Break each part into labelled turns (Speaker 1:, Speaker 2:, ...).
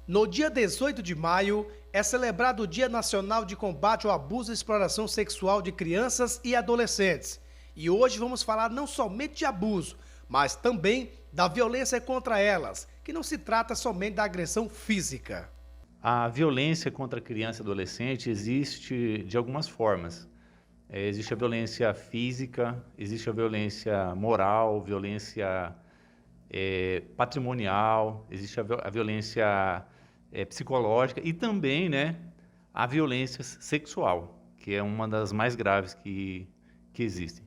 Speaker 1: No dia 18 de maio, é celebrado o Dia Nacional de Combate ao Abuso e Exploração Sexual de Crianças e Adolescentes. E hoje vamos falar não somente de abuso, mas também da violência contra elas, que não se trata somente da agressão física.
Speaker 2: A violência contra criança e adolescente existe de algumas formas. Existe a violência física, existe a violência moral, violência patrimonial, existe a violência psicológica e também, né, a violência sexual, que é uma das mais graves que existem.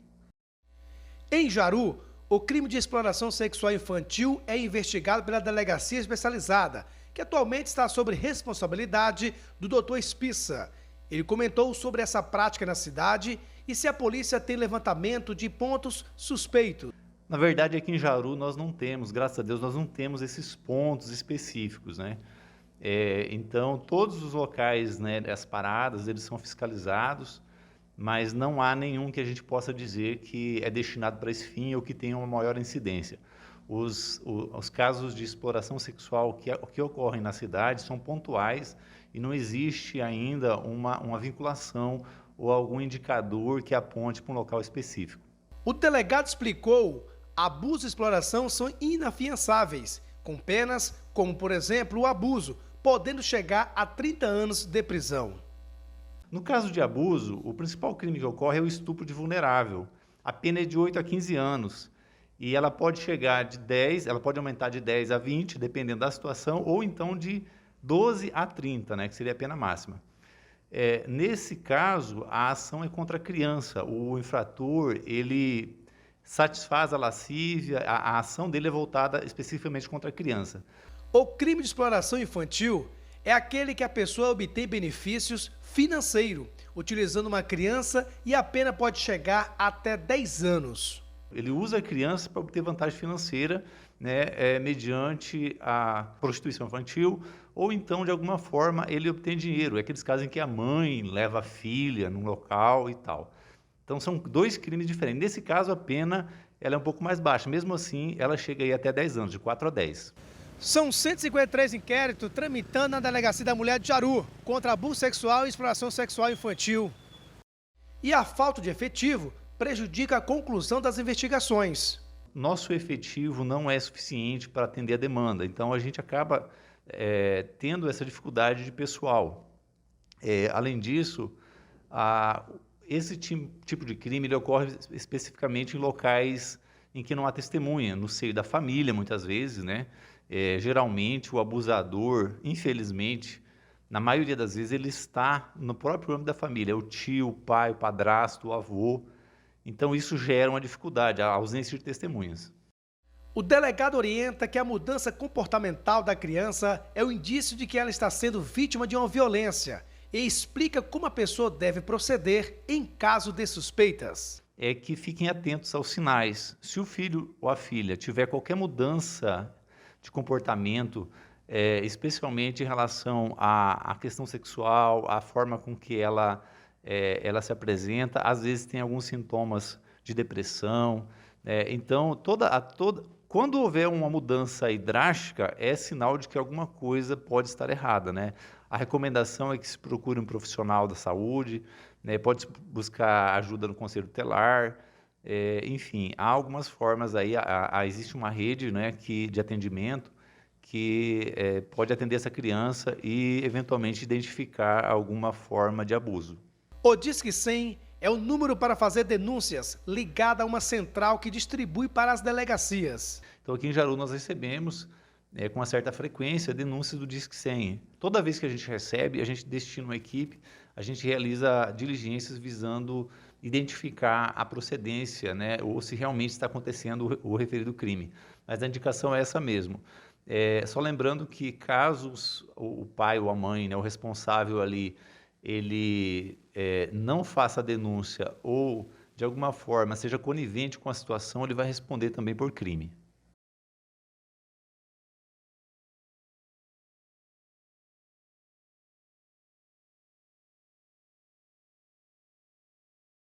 Speaker 1: Em Jaru, o crime de exploração sexual infantil é investigado pela Delegacia Especializada, que atualmente está sob responsabilidade do Dr. Espissa. Ele comentou sobre essa prática na cidade e se a polícia tem levantamento de pontos suspeitos.
Speaker 2: Na verdade, aqui em Jaru nós não temos, graças a Deus, nós não temos esses pontos específicos, né? Então, todos os locais, né, as paradas, eles são fiscalizados, mas não há nenhum que a gente possa dizer que é destinado para esse fim ou que tenha uma maior incidência. Os casos de exploração sexual que ocorrem na cidade são pontuais e não existe ainda uma vinculação ou algum indicador que aponte para um local específico.
Speaker 1: O delegado explicou: abuso e exploração são inafiançáveis, com penas como, por exemplo, o abuso, podendo chegar a 30 anos de prisão.
Speaker 2: No caso de abuso, o principal crime que ocorre é o estupro de vulnerável. A pena é de 8 a 15 anos e ela pode chegar de 10, ela pode aumentar de 10 a 20, dependendo da situação, ou então de 12 a 30, né, que seria a pena máxima. Nesse caso, a ação é contra a criança. O infrator, ele satisfaz a lascívia, a ação dele é voltada especificamente contra a criança.
Speaker 1: O crime de exploração infantil é aquele que a pessoa obtém benefícios financeiros, utilizando uma criança, e a pena pode chegar até 10 anos.
Speaker 2: Ele usa a criança para obter vantagem financeira, né, mediante a prostituição infantil, ou então, de alguma forma, ele obtém dinheiro. É aqueles casos em que a mãe leva a filha num local e tal. Então, são dois crimes diferentes. Nesse caso, a pena ela é um pouco mais baixa. Mesmo assim, ela chega aí até 10 anos, de 4 a 10.
Speaker 1: São 153 inquéritos tramitando na Delegacia da Mulher de Jaru contra abuso sexual e exploração sexual infantil. E a falta de efetivo prejudica a conclusão das investigações.
Speaker 2: Nosso efetivo não é suficiente para atender a demanda, então a gente acaba tendo essa dificuldade de pessoal. Além disso, esse tipo de crime ele ocorre especificamente em locais em que não há testemunha, no seio da família, muitas vezes, né? Geralmente, o abusador, infelizmente, na maioria das vezes, ele está no próprio âmbito da família, o tio, o pai, o padrasto, o avô. Então, isso gera uma dificuldade, a ausência de testemunhas.
Speaker 1: O delegado orienta que a mudança comportamental da criança é o indício de que ela está sendo vítima de uma violência e explica como a pessoa deve proceder em caso de suspeitas.
Speaker 2: É que fiquem atentos aos sinais. Se o filho ou a filha tiver qualquer mudança de comportamento, especialmente em relação à questão sexual, à forma com que ela se apresenta, às vezes tem alguns sintomas de depressão. Então, quando houver uma mudança aí drástica, é sinal de que alguma coisa pode estar errada, né? A recomendação é que se procure um profissional da saúde, né? Pode buscar ajuda no conselho tutelar, enfim, há algumas formas aí, existe uma rede, né, de atendimento que pode atender essa criança e, eventualmente, identificar alguma forma de abuso.
Speaker 1: O Disque 100 é o número para fazer denúncias, ligado a uma central que distribui para as delegacias.
Speaker 2: Então, aqui em Jaru, nós recebemos, com uma certa frequência, denúncias do Disque 100. Toda vez que a gente recebe, a gente destina uma equipe, a gente realiza diligências visando identificar a procedência, né, ou se realmente está acontecendo o referido crime. Mas a indicação é essa mesmo. Só lembrando que caso o pai ou a mãe, né, o responsável ali, ele não faça a denúncia ou, de alguma forma, seja conivente com a situação, ele vai responder também por crime.